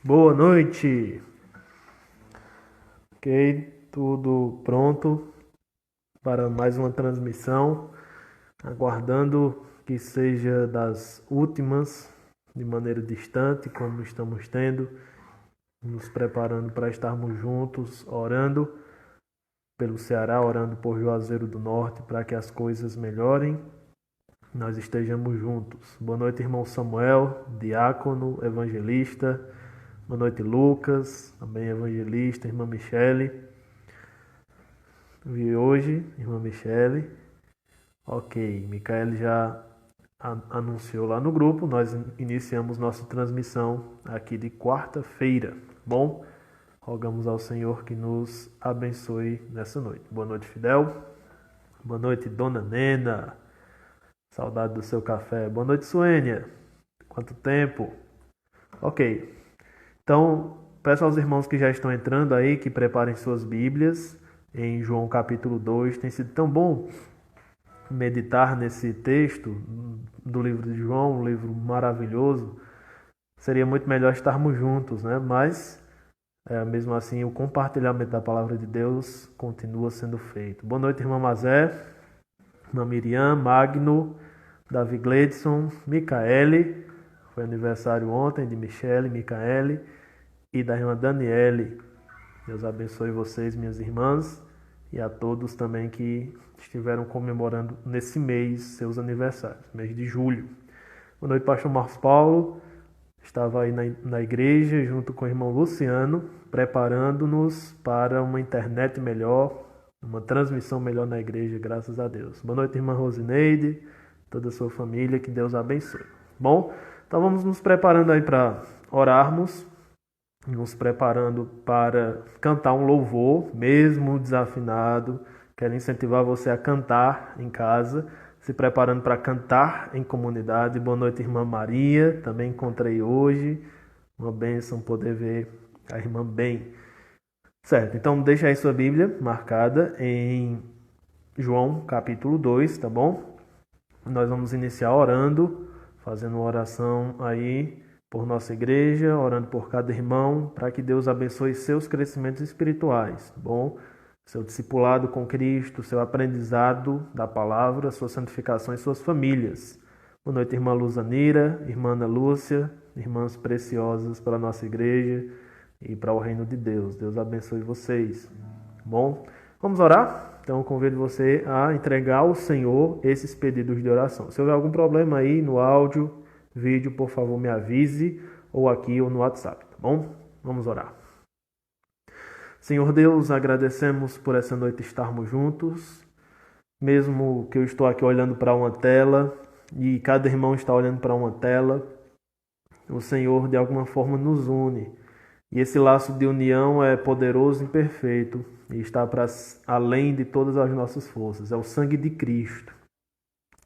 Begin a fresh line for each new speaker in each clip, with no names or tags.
Boa noite. Ok, tudo pronto para mais uma transmissão, aguardando que seja das últimas, de maneira distante, como estamos tendo, nos preparando para estarmos juntos, orando pelo Ceará, orando por Juazeiro do Norte, para que as coisas melhorem, nós estejamos juntos. Boa noite, irmão Samuel, diácono, evangelista. Boa noite, Lucas, também evangelista, irmã Michele. Vi hoje, irmã Michele. Ok, Micaele já anunciou lá no grupo. Nós iniciamos nossa transmissão aqui de quarta-feira. Bom, rogamos ao Senhor que nos abençoe nessa noite. Boa noite, Fidel. Boa noite, Dona Nena. Saudade do seu café. Boa noite, Suênia. Quanto tempo? Ok. Então, peço aos irmãos que já estão entrando aí que preparem suas Bíblias em João capítulo 2. Tem sido tão bom meditar nesse texto do livro de João, um livro maravilhoso. Seria muito melhor estarmos juntos, né? Mas, mesmo assim, o compartilhamento da palavra de Deus continua sendo feito. Boa noite, irmã Mazé, irmã Miriam, Magno, Davi Gleidson, Micaele. Foi aniversário ontem de Michele, Micaele e da irmã Daniele. Deus abençoe vocês, minhas irmãs, e a todos também que estiveram comemorando nesse mês seus aniversários, mês de julho. Boa noite, pastor Marcos Paulo. Estava aí na igreja junto com o irmão Luciano, preparando-nos para uma internet melhor, uma transmissão melhor na igreja, graças a Deus. Boa noite, irmã Rosineide, toda a sua família, que Deus abençoe. Bom, então vamos nos preparando aí para orarmos, nos preparando para cantar um louvor, mesmo desafinado. Quero incentivar você a cantar em casa, se preparando para cantar em comunidade. Boa noite, irmã Maria, também encontrei hoje. Uma bênção poder ver a irmã bem. Certo, então deixa aí sua Bíblia marcada em João capítulo 2, tá bom? Nós vamos iniciar orando, fazendo uma oração aí por nossa igreja, orando por cada irmão, para que Deus abençoe seus crescimentos espirituais, tá bom? Seu discipulado com Cristo, seu aprendizado da palavra, sua santificação e suas famílias. Boa noite, irmã Luzanira, irmã Ana Lúcia, irmãs preciosas para a nossa igreja e para o reino de Deus. Deus abençoe vocês, tá bom? Vamos orar? Então, convido você a entregar ao Senhor esses pedidos de oração. Se houver algum problema aí no áudio, vídeo, por favor, me avise, ou aqui ou no WhatsApp, tá bom? Vamos orar. Senhor Deus, agradecemos por essa noite estarmos juntos, mesmo que eu estou aqui olhando para uma tela e cada irmão está olhando para uma tela, o Senhor de alguma forma nos une. E esse laço de união é poderoso e perfeito e está para além de todas as nossas forças. É o sangue de Cristo.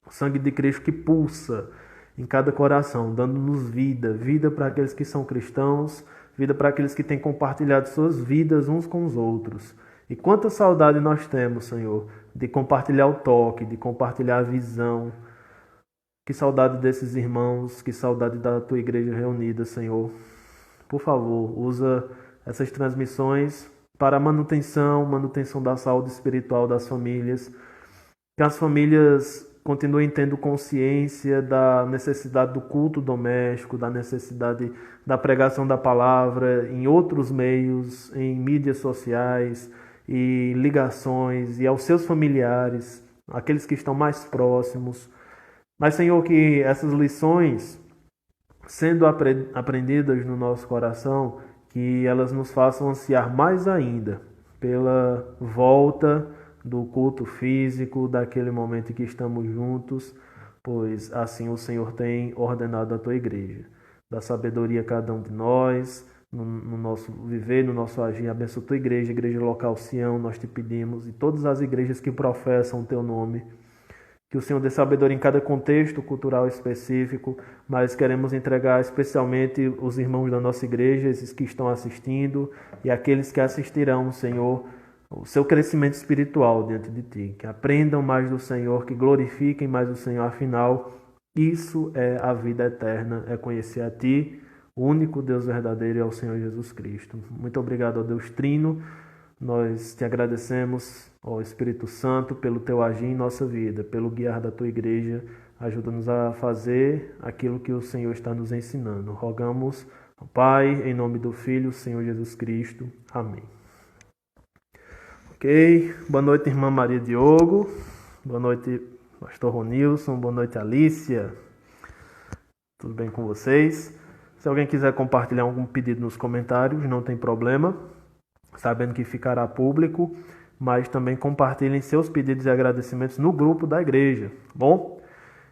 O sangue de Cristo que pulsa em cada coração, dando-nos vida, vida para aqueles que são cristãos, vida para aqueles que têm compartilhado suas vidas uns com os outros. E quanta saudade nós temos, Senhor, de compartilhar o toque, de compartilhar a visão. Que saudade desses irmãos, que saudade da tua igreja reunida, Senhor. Por favor, usa essas transmissões para a manutenção da saúde espiritual das famílias. Que as famílias continuem tendo consciência da necessidade do culto doméstico, da necessidade da pregação da palavra em outros meios, em mídias sociais e ligações, e aos seus familiares, aqueles que estão mais próximos. Mas, Senhor, que essas lições, sendo aprendidas no nosso coração, que elas nos façam ansiar mais ainda pela volta do culto físico, daquele momento em que estamos juntos, pois assim o Senhor tem ordenado a tua igreja. Dá sabedoria a cada um de nós, no nosso viver, no nosso agir. Abençoa a tua igreja, igreja local Sião, nós te pedimos, e todas as igrejas que professam o teu nome. Que o Senhor dê sabedoria em cada contexto cultural específico, mas queremos entregar especialmente os irmãos da nossa igreja, esses que estão assistindo e aqueles que assistirão, Senhor, o seu crescimento espiritual diante de Ti. Que aprendam mais do Senhor, que glorifiquem mais o Senhor, afinal, isso é a vida eterna, é conhecer a Ti, O único Deus verdadeiro é o Senhor Jesus Cristo. Muito obrigado ao Deus Trino. Nós te agradecemos, ó Espírito Santo, pelo teu agir em nossa vida, pelo guiar da tua igreja. Ajuda-nos a fazer aquilo que o Senhor está nos ensinando. Rogamos ao Pai, em nome do Filho, Senhor Jesus Cristo. Amém. Ok. Boa noite, irmã Maria Diogo. Boa noite, pastor Ronilson. Boa noite, Alícia. Tudo bem com vocês? Se alguém quiser compartilhar algum pedido nos comentários, não tem problema, sabendo que ficará público, mas também compartilhem seus pedidos e agradecimentos no grupo da igreja, bom?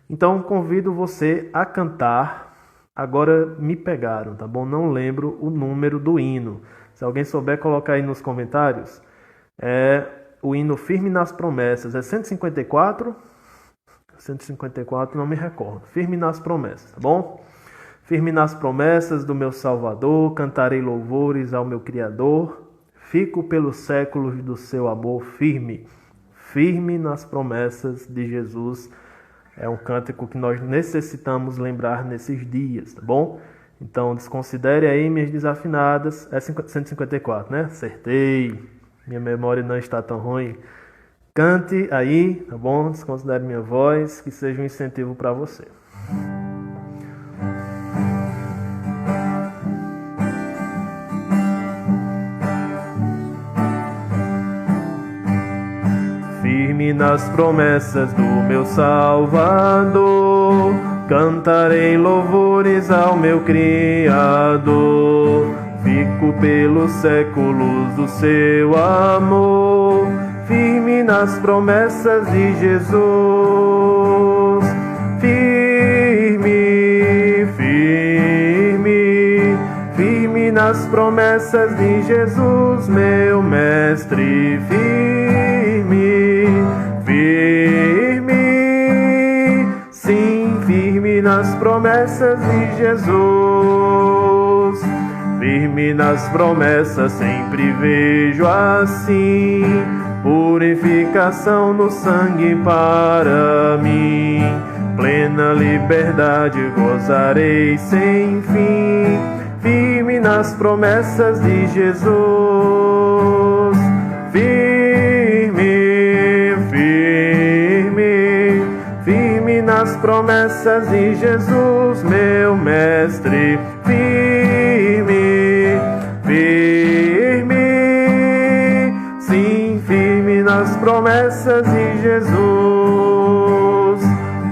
Então, convido você a cantar Agora Me Pegaram, tá bom? Não lembro o número do hino. Se alguém souber, colocar aí nos comentários. É o hino Firme nas Promessas. É 154? 154, não me recordo. Firme nas Promessas, tá bom? Firme nas promessas do meu Salvador, cantarei louvores ao meu Criador. Fico pelos séculos do seu amor firme. Firme nas promessas de Jesus. É um cântico que nós necessitamos lembrar nesses dias, tá bom? Então, desconsidere aí minhas desafinadas. É 154, né? Acertei. Minha memória não está tão ruim. Cante aí, tá bom? Desconsidere minha voz, que seja um incentivo para você. Firme nas promessas do meu Salvador, cantarei louvores ao meu Criador. Fico pelos séculos do seu amor, firme nas promessas de Jesus. Firme, firme, firme nas promessas de Jesus, meu Mestre. Firme, sim, firme nas promessas de Jesus. Firme nas promessas, sempre vejo assim purificação no sangue para mim. Plena liberdade gozarei sem fim. Firme nas promessas de Jesus. Firme nas promessas de Jesus, meu Mestre. Firme, sim, firme nas promessas de Jesus.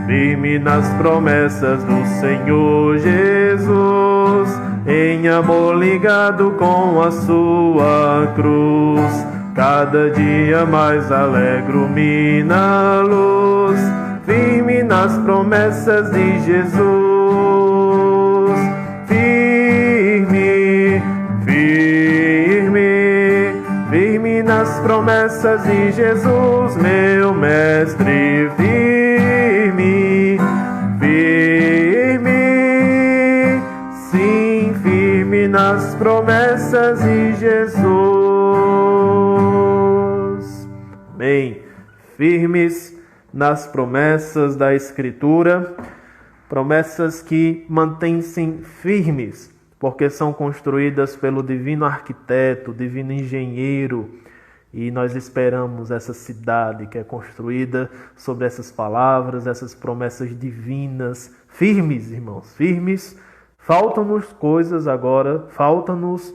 Firme nas promessas do Senhor Jesus, em amor ligado com a sua cruz. Cada dia mais alegro-me na luz, firme nas promessas de Jesus. Firme, firme, firme nas promessas de Jesus, meu Mestre. Firme, firme, sim, firme nas promessas de Jesus. Amém. Firmes nas promessas da Escritura, promessas que mantêm-se firmes, porque são construídas pelo divino arquiteto, divino engenheiro, e nós esperamos essa cidade que é construída sobre essas palavras, essas promessas divinas, firmes, irmãos, firmes. Faltam-nos coisas agora, falta-nos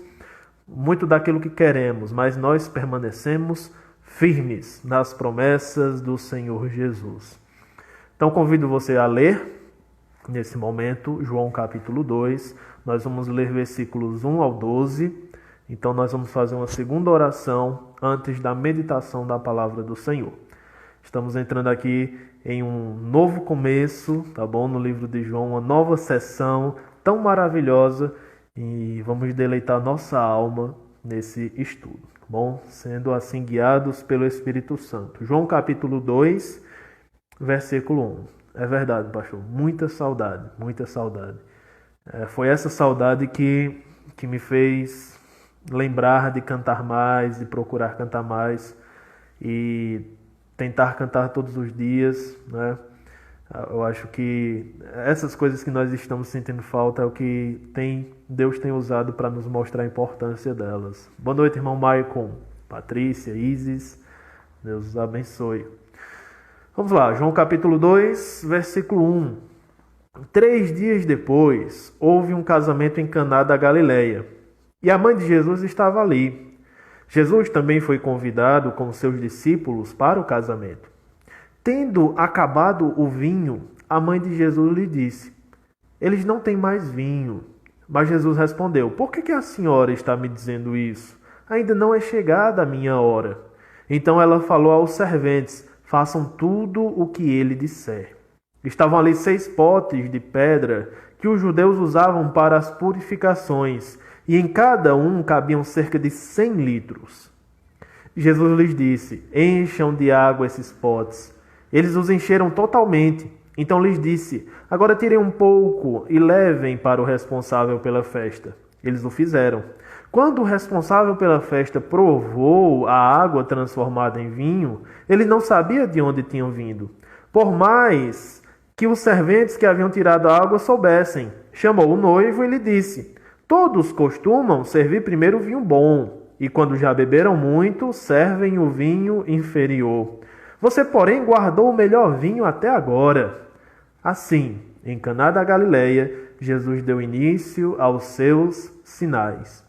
muito daquilo que queremos, mas nós permanecemos firmes nas promessas do Senhor Jesus. Então convido você a ler, nesse momento, João capítulo 2. Nós vamos ler versículos 1 ao 12. Então nós vamos fazer uma segunda oração antes da meditação da palavra do Senhor. Estamos entrando aqui em um novo começo, tá bom? No livro de João, uma nova sessão tão maravilhosa, e vamos deleitar nossa alma nesse estudo, tá bom? Sendo assim guiados pelo Espírito Santo. João capítulo 2, versículo 1. É verdade, pastor, muita saudade, muita saudade. Foi essa saudade que me fez lembrar de cantar mais, de procurar cantar mais e tentar cantar todos os dias, né? Eu acho que essas coisas que nós estamos sentindo falta é o que Deus tem usado para nos mostrar a importância delas. Boa noite, irmão Maicon, Patrícia, Isis, Deus os abençoe. Vamos lá, João capítulo 2, versículo 1. 3 dias depois, houve um casamento em Caná da Galileia, e a mãe de Jesus estava ali. Jesus também foi convidado com seus discípulos para o casamento. Tendo acabado o vinho, a mãe de Jesus lhe disse: eles não têm mais vinho. Mas Jesus respondeu: por que a senhora está me dizendo isso? Ainda não é chegada a minha hora. Então ela falou aos serventes: façam tudo o que ele disser. Estavam ali 6 potes de pedra que os judeus usavam para as purificações, e em cada um cabiam cerca de 100 litros. Jesus lhes disse: encham de água esses potes. Eles os encheram totalmente. Então lhes disse: agora tirem um pouco e levem para o responsável pela festa. Eles o fizeram. Quando o responsável pela festa provou a água transformada em vinho, ele não sabia de onde tinham vindo, por mais que os serventes que haviam tirado a água soubessem. Chamou o noivo e lhe disse: todos costumam servir primeiro o vinho bom, e quando já beberam muito, servem o vinho inferior. Você, porém, guardou o melhor vinho até agora. Assim, em Caná da Galileia, Jesus deu início aos seus sinais.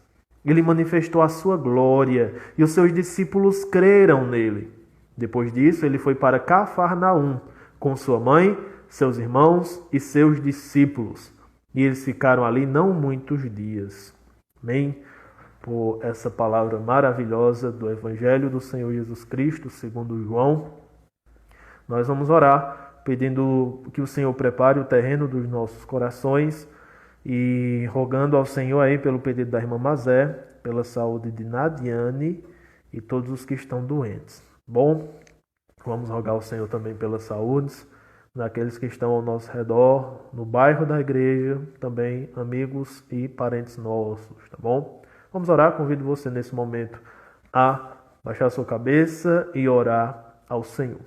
Ele manifestou a sua glória, e os seus discípulos creram nele. Depois disso, ele foi para Cafarnaum, com sua mãe, seus irmãos e seus discípulos. E eles ficaram ali não muitos dias. Amém? Por essa palavra maravilhosa do Evangelho do Senhor Jesus Cristo, segundo João, nós vamos orar, pedindo que o Senhor prepare o terreno dos nossos corações e rogando ao Senhor aí pelo pedido da irmã Mazé, pela saúde de Nadiane e todos os que estão doentes. Bom, vamos rogar ao Senhor também pelas saúdes daqueles que estão ao nosso redor, no bairro da igreja, também amigos e parentes nossos, tá bom? Vamos orar, convido você nesse momento a baixar a sua cabeça e orar ao Senhor.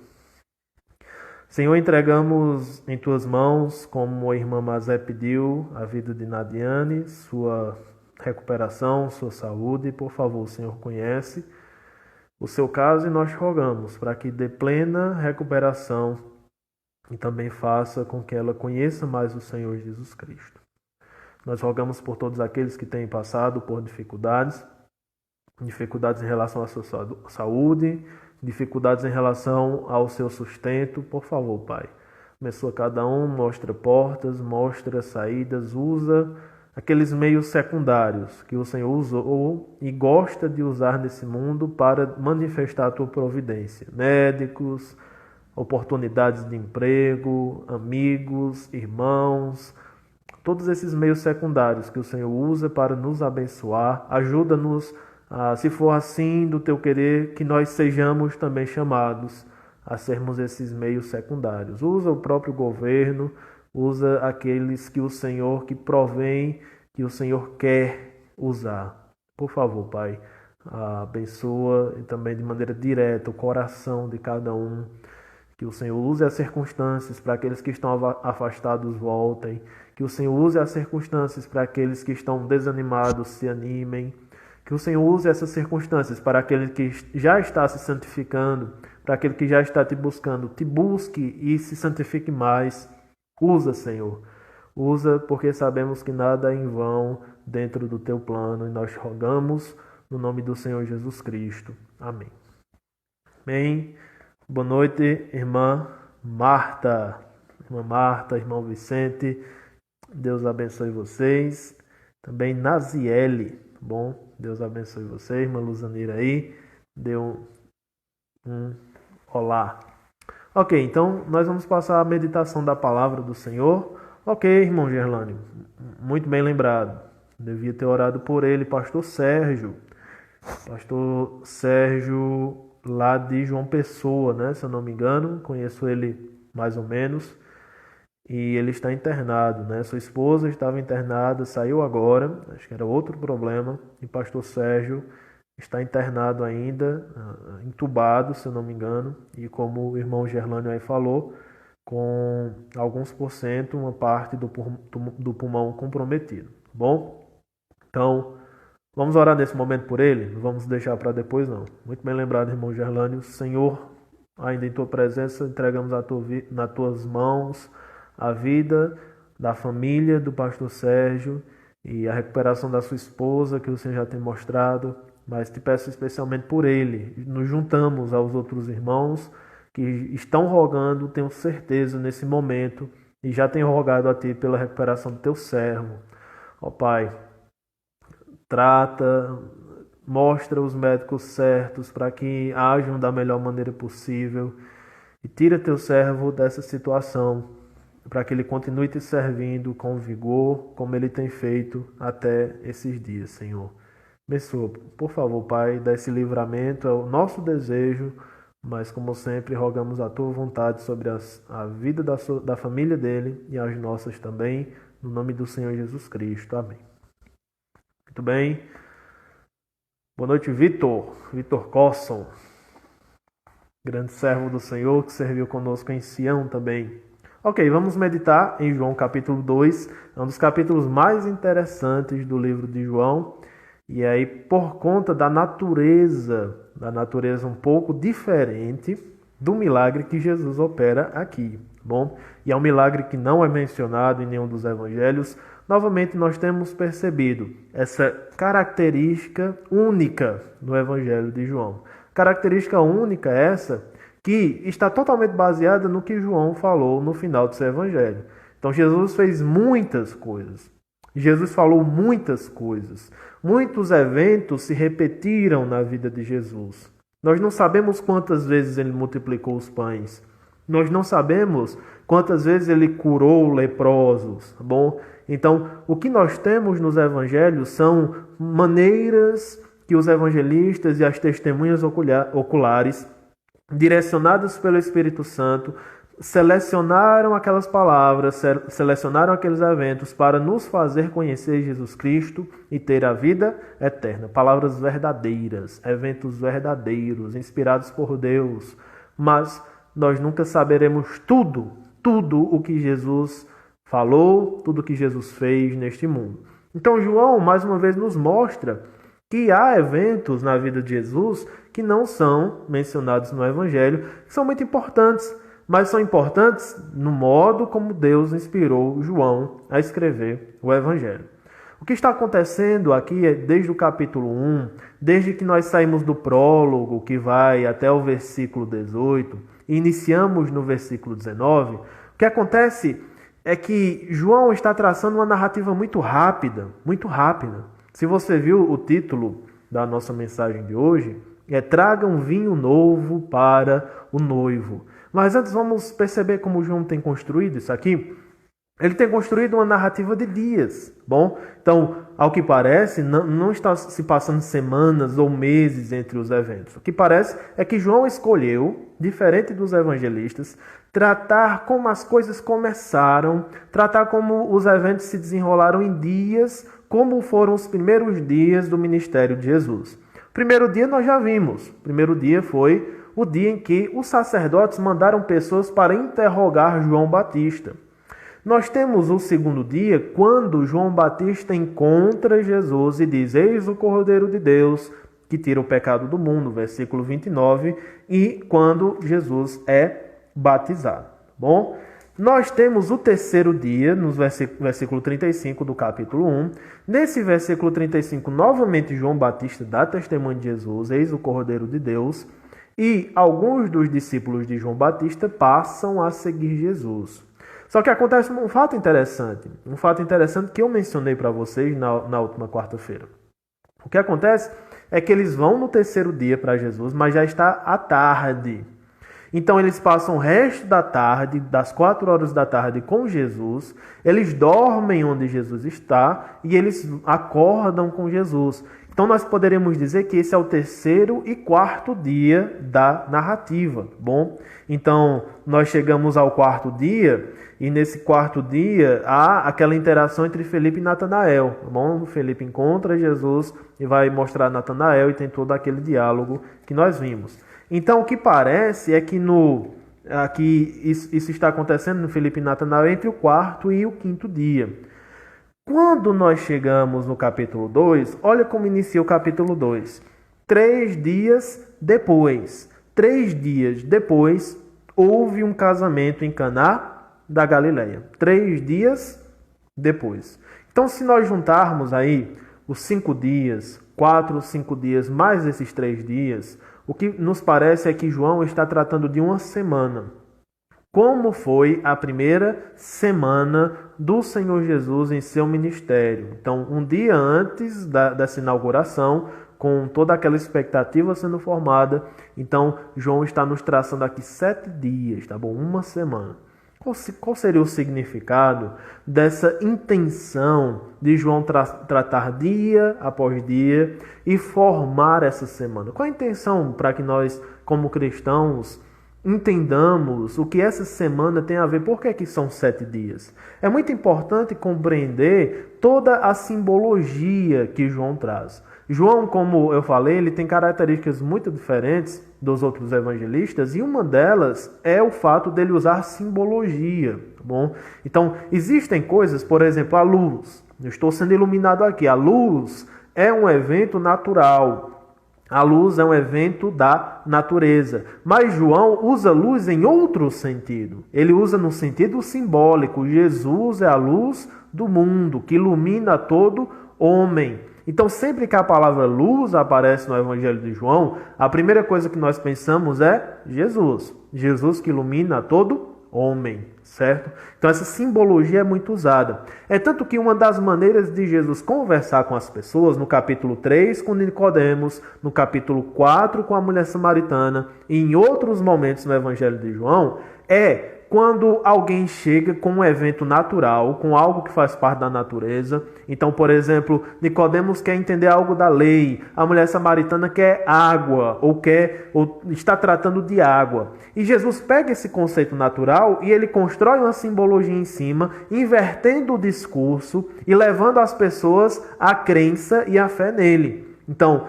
Senhor, entregamos em Tuas mãos, como a irmã Mazé pediu, a vida de Nadiane, sua recuperação, sua saúde. Por favor, o Senhor conhece o seu caso e nós rogamos para que dê plena recuperação e também faça com que ela conheça mais o Senhor Jesus Cristo. Nós rogamos por todos aqueles que têm passado por dificuldades em relação à sua saúde, dificuldades em relação ao seu sustento. Por favor, Pai, abençoa cada um, mostra portas, mostra saídas, usa aqueles meios secundários que o Senhor usou e gosta de usar nesse mundo para manifestar a Tua providência. Médicos, oportunidades de emprego, amigos, irmãos, todos esses meios secundários que o Senhor usa para nos abençoar. Ajuda-nos, se for assim do Teu querer, que nós sejamos também chamados a sermos esses meios secundários. Usa o próprio governo, usa aqueles que o Senhor que provém, que o Senhor quer usar. Por favor, Pai, abençoa e também de maneira direta o coração de cada um. Que o Senhor use as circunstâncias para aqueles que estão afastados voltem. Que o Senhor use as circunstâncias para aqueles que estão desanimados se animem. Que o Senhor use essas circunstâncias para aquele que já está se santificando, para aquele que já está te buscando, te busque e se santifique mais. Usa, Senhor. Usa, porque sabemos que nada é em vão dentro do Teu plano. E nós rogamos no nome do Senhor Jesus Cristo. Amém. Amém. Boa noite, irmã Marta. Irmã Marta, irmão Vicente. Deus abençoe vocês. Também Naziele. Bom, Deus abençoe vocês. Irmã Luzanira aí. Deu um olá. Ok, então nós vamos passar a meditação da palavra do Senhor. Ok, irmão Gerlânio. Muito bem lembrado. Devia ter orado por ele, pastor Sérgio. Pastor Sérgio lá de João Pessoa, né? Se eu não me engano, conheço ele mais ou menos. E ele está internado, né? Sua esposa estava internada, saiu agora, acho que era outro problema. E pastor Sérgio está internado ainda, entubado, se eu não me engano. E como o irmão Gerlânio aí falou, com alguns %, uma parte do pulmão comprometido. Bom? Então, vamos orar nesse momento por ele? Não vamos deixar para depois, não. Muito bem lembrado, irmão Gerlânio. Senhor, ainda em tua presença, entregamos nas tuas mãos a vida da família do pastor Sérgio e a recuperação da sua esposa, que o Senhor já tem mostrado, mas te peço especialmente por ele. Nos juntamos aos outros irmãos que estão rogando, tenho certeza, nesse momento, e já tenho rogado a ti pela recuperação do teu servo. Ó Pai, trata, mostra os médicos certos para que ajam da melhor maneira possível e tira teu servo dessa situação, para que ele continue te servindo com vigor, como ele tem feito até esses dias, Senhor. Abençoa, por favor, Pai, dá esse livramento, é o nosso desejo, mas como sempre, rogamos a tua vontade sobre a vida da família dele e as nossas também, no nome do Senhor Jesus Cristo. Amém. Muito bem. Boa noite, Vitor Cosson, grande servo do Senhor, que serviu conosco em Sião também. Ok, vamos meditar em João capítulo 2, é um dos capítulos mais interessantes do livro de João, e aí por conta da natureza um pouco diferente do milagre que Jesus opera aqui, bom? E é um milagre que não é mencionado em nenhum dos evangelhos. Novamente nós temos percebido essa característica única no evangelho de João. Característica única essa que está totalmente baseada no que João falou no final do seu evangelho. Então Jesus fez muitas coisas. Jesus falou muitas coisas. Muitos eventos se repetiram na vida de Jesus. Nós não sabemos quantas vezes ele multiplicou os pães. Nós não sabemos quantas vezes ele curou leprosos, tá bom? Então, o que nós temos nos evangelhos são maneiras que os evangelistas e as testemunhas oculares, direcionadas pelo Espírito Santo, selecionaram aquelas palavras, selecionaram aqueles eventos para nos fazer conhecer Jesus Cristo e ter a vida eterna. Palavras verdadeiras, eventos verdadeiros, inspirados por Deus. Mas nós nunca saberemos tudo o que Jesus falou, tudo o que Jesus fez neste mundo. Então João, mais uma vez, nos mostra que há eventos na vida de Jesus que não são mencionados no Evangelho, que são muito importantes, mas são importantes no modo como Deus inspirou João a escrever o Evangelho. O que está acontecendo aqui é desde o capítulo 1, desde que nós saímos do prólogo, que vai até o versículo 18, e iniciamos no versículo 19, o que acontece é que João está traçando uma narrativa muito rápida, muito rápida. Se você viu o título da nossa mensagem de hoje, Traga um vinho novo para o noivo. Mas antes vamos perceber como João tem construído isso aqui. Ele tem construído uma narrativa de dias, bom? Então, ao que parece, não está se passando semanas ou meses entre os eventos. O que parece é que João escolheu, diferente dos evangelistas, tratar como as coisas começaram, tratar como os eventos se desenrolaram em dias, como foram os primeiros dias do ministério de Jesus. Primeiro dia nós já vimos. Primeiro dia foi o dia em que os sacerdotes mandaram pessoas para interrogar João Batista. Nós temos o segundo dia, quando João Batista encontra Jesus e diz: Eis o Cordeiro de Deus que tira o pecado do mundo, versículo 29, e quando Jesus é batizado. Bom, nós temos o terceiro dia, no versículo 35 do capítulo 1. Nesse versículo 35, novamente João Batista dá testemunho de Jesus, eis o Cordeiro de Deus, e alguns dos discípulos de João Batista passam a seguir Jesus. Só que acontece um fato interessante que eu mencionei para vocês na última quarta-feira. O que acontece é que eles vão no terceiro dia para Jesus, mas já está à tarde. Então eles passam o resto da tarde, das 4 horas da tarde com Jesus, eles dormem onde Jesus está e eles acordam com Jesus. Então nós poderíamos dizer que esse é o terceiro e quarto dia da narrativa, bom? Então nós chegamos ao quarto dia e nesse quarto dia há aquela interação entre Felipe e Natanael, bom? Felipe encontra Jesus e vai mostrar a Natanael e tem todo aquele diálogo que nós vimos. Então o que parece é que no aqui isso está acontecendo no Felipe e Natanael entre o quarto e o quinto dia. Quando nós chegamos no capítulo 2, olha como inicia o capítulo 2. 3 dias depois, houve um casamento em Caná da Galileia. 3 dias depois. Então, se nós juntarmos aí os 5 dias, 4, 5 dias, mais esses 3 dias, o que nos parece é que João está tratando de uma semana. Como foi a primeira semana do Senhor Jesus em seu ministério. Então, um dia antes dessa inauguração, com toda aquela expectativa sendo formada, então João está nos traçando aqui 7 dias, tá bom? Uma semana. Qual seria o significado dessa intenção de João tratar dia após dia e formar essa semana? Qual a intenção para que nós, como cristãos, entendamos o que essa semana tem a ver? Por que são 7 dias? É muito importante compreender toda a simbologia que João traz. João, como eu falei, ele tem características muito diferentes dos outros evangelistas, e uma delas é o fato dele usar simbologia, tá bom? Então, existem coisas, por exemplo, a luz. Eu estou sendo iluminado aqui. A luz é um evento natural. A luz é um evento da natureza. Mas João usa luz em outro sentido. Ele usa no sentido simbólico. Jesus é a luz do mundo, que ilumina todo homem. Então, sempre que a palavra luz aparece no Evangelho de João, a primeira coisa que nós pensamos é Jesus. Jesus que ilumina todo homem, certo? Então, essa simbologia é muito usada. É tanto que uma das maneiras de Jesus conversar com as pessoas, no capítulo 3 com Nicodemos, no capítulo 4 com a mulher samaritana, e em outros momentos no Evangelho de João, é quando alguém chega com um evento natural, com algo que faz parte da natureza. Então, por exemplo, Nicodemos quer entender algo da lei, a mulher samaritana quer água, ou está tratando de água. E Jesus pega esse conceito natural e ele constrói uma simbologia em cima, invertendo o discurso e levando as pessoas à crença e à fé nele. Então,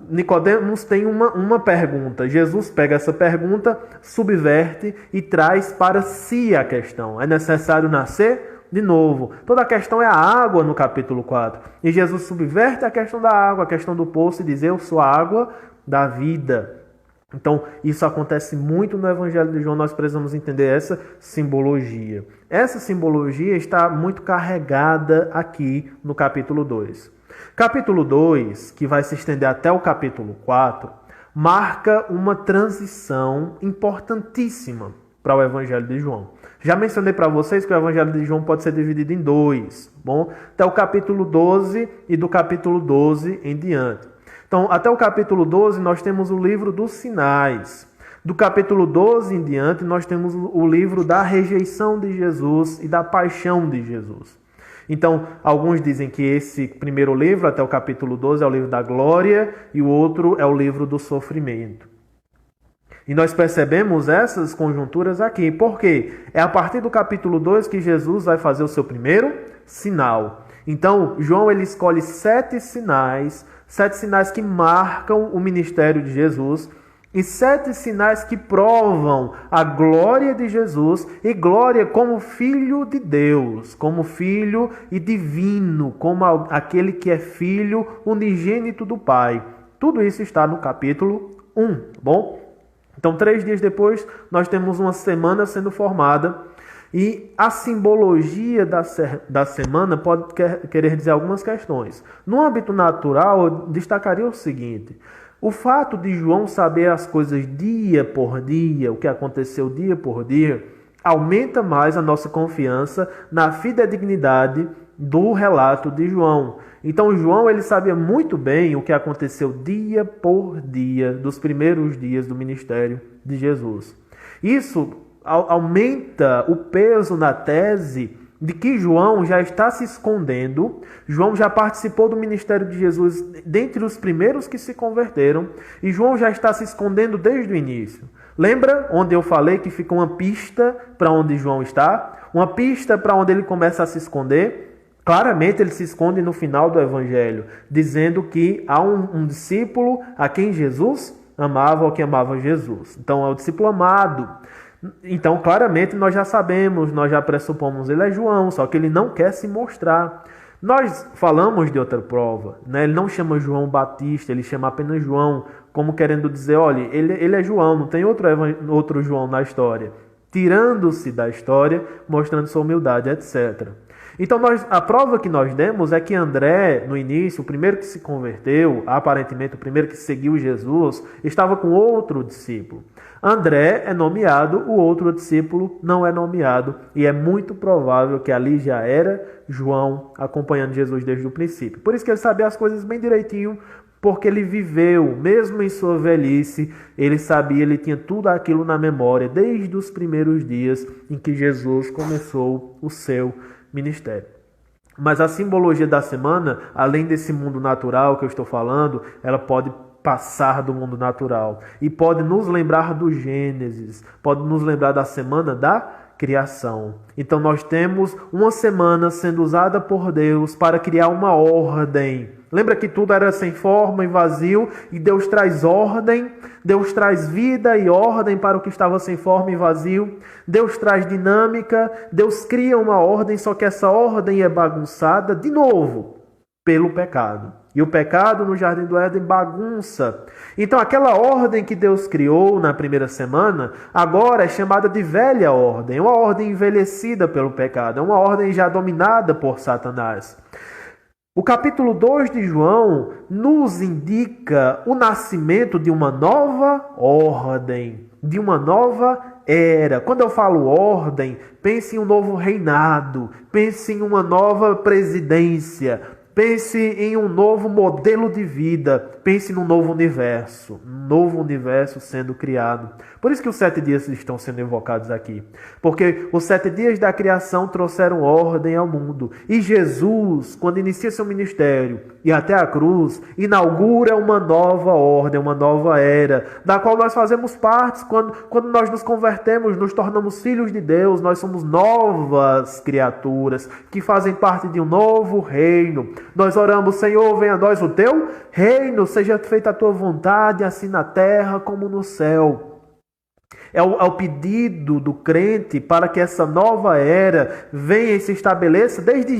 Nicodemos tem uma pergunta. Jesus pega essa pergunta, subverte e traz para si a questão. É necessário nascer de novo. Toda a questão é a água no capítulo 4. E Jesus subverte a questão da água, a questão do poço, e diz: eu sou a água da vida. Então, isso acontece muito no Evangelho de João. Nós precisamos entender essa simbologia. Essa simbologia está muito carregada aqui no capítulo 2. Capítulo 2, que vai se estender até o capítulo 4, marca uma transição importantíssima para o Evangelho de João. Já mencionei para vocês que o Evangelho de João pode ser dividido em 2, bom? Até o capítulo 12 e do capítulo 12 em diante. Então, até o capítulo 12 nós temos o livro dos sinais. Do capítulo 12 em diante nós temos o livro da rejeição de Jesus e da paixão de Jesus. Então, alguns dizem que esse primeiro livro, até o capítulo 12, é o livro da glória e o outro é o livro do sofrimento. E nós percebemos essas conjunturas aqui. Por quê? É a partir do capítulo 2 que Jesus vai fazer o seu primeiro sinal. Então, João ele escolhe 7 sinais que marcam o ministério de Jesus, e 7 sinais que provam a glória de Jesus, e glória como Filho de Deus, como Filho e divino, como aquele que é Filho unigênito do Pai. Tudo isso está no capítulo 1, bom? Então, 3 dias depois, nós temos uma semana sendo formada, e a simbologia da semana pode querer dizer algumas questões. No âmbito natural, eu destacaria o seguinte: o fato de João saber as coisas dia por dia, o que aconteceu dia por dia, aumenta mais a nossa confiança na fidedignidade do relato de João. Então, João ele sabia muito bem o que aconteceu dia por dia, dos primeiros dias do ministério de Jesus. Isso aumenta o peso na tese de que João já está se escondendo. João já participou do ministério de Jesus dentre os primeiros que se converteram, e João já está se escondendo desde o início. Lembra onde eu falei que fica uma pista para onde João está? Uma pista para onde ele começa a se esconder? Claramente ele se esconde no final do Evangelho, dizendo que há um discípulo a quem Jesus amava ou que amava Jesus. Então é o discípulo amado. Então claramente nós já sabemos, nós já pressupomos, ele é João, só que ele não quer se mostrar. Nós falamos de outra prova, né? Ele não chama João Batista, ele chama apenas João, como querendo dizer, olha, ele é João, não tem outro João na história. Tirando-se da história, mostrando sua humildade, etc. Então a prova que nós demos é que André, no início, o primeiro que se converteu, aparentemente o primeiro que seguiu Jesus, estava com outro discípulo. André é nomeado, o outro discípulo não é nomeado, e é muito provável que ali já era João acompanhando Jesus desde o princípio. Por isso que ele sabia as coisas bem direitinho, porque ele viveu, mesmo em sua velhice, ele sabia, ele tinha tudo aquilo na memória, desde os primeiros dias em que Jesus começou o seu ministério. Mas a simbologia da semana, além desse mundo natural que eu estou falando, ela pode passar do mundo natural e pode nos lembrar do Gênesis, pode nos lembrar da semana da criação. Então nós temos uma semana sendo usada por Deus para criar uma ordem. Lembra que tudo era sem forma e vazio, e Deus traz ordem, Deus traz vida e ordem para o que estava sem forma e vazio. Deus traz dinâmica, Deus cria uma ordem, só que essa ordem é bagunçada de novo pelo pecado. E o pecado no Jardim do Éden bagunça. Então aquela ordem que Deus criou na primeira semana, agora é chamada de velha ordem. É uma ordem envelhecida pelo pecado. É uma ordem já dominada por Satanás. O capítulo 2 de João nos indica o nascimento de uma nova ordem, de uma nova era. Quando eu falo ordem, pense em um novo reinado, pense em uma nova presidência, pense em um novo modelo de vida, pense num novo universo sendo criado. Por isso que os 7 dias estão sendo evocados aqui. Porque os 7 dias da criação trouxeram ordem ao mundo. E Jesus, quando inicia seu ministério e até a cruz, inaugura uma nova ordem, uma nova era, da qual nós fazemos parte. Quando nós nos convertemos, nos tornamos filhos de Deus, nós somos novas criaturas que fazem parte de um novo reino. Nós oramos, Senhor, venha a nós o teu reino, seja feita a tua vontade, assim na terra como no céu. É o pedido do crente para que essa nova era venha e se estabeleça desde